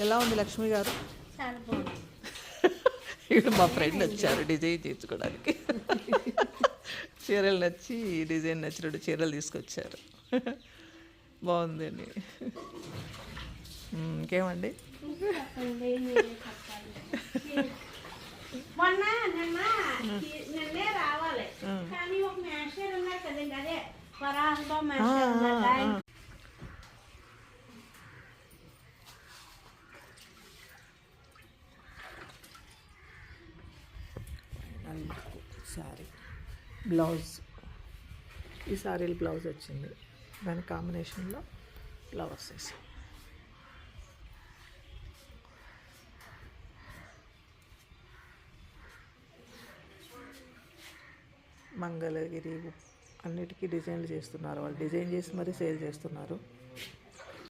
ఎలా ఉంది లక్ష్మి గారు? చాలా బాగుంది. ఇప్పుడు మా ఫ్రెండ్ వచ్చారు డిజైన్ చేయించుకోవడానికి. చీరలు నచ్చి డిజైన్ నచ్చినట్టు చీరలు తీసుకొచ్చారు. బాగుందండి. ఇంకేమండి? చెప్పండి, మీరే చెప్పాలి. మొన్న నిన్నే రావాలి కానీ ఒక మ్యాషర్ ఉన్నారు కదండి, అదే పరాంగం మ్యాషర్ ఉన్నారు. శారీ బ్లౌజ్, ఈ శారీలు బ్లౌజ్ వచ్చింది, దాని కాంబినేషన్లో ఫ్లవర్స్ వేసాం. మంగళగిరి అన్నిటికీ డిజైన్లు చేస్తున్నారు వాళ్ళు, డిజైన్ చేసి మరీ సేల్ చేస్తున్నారు.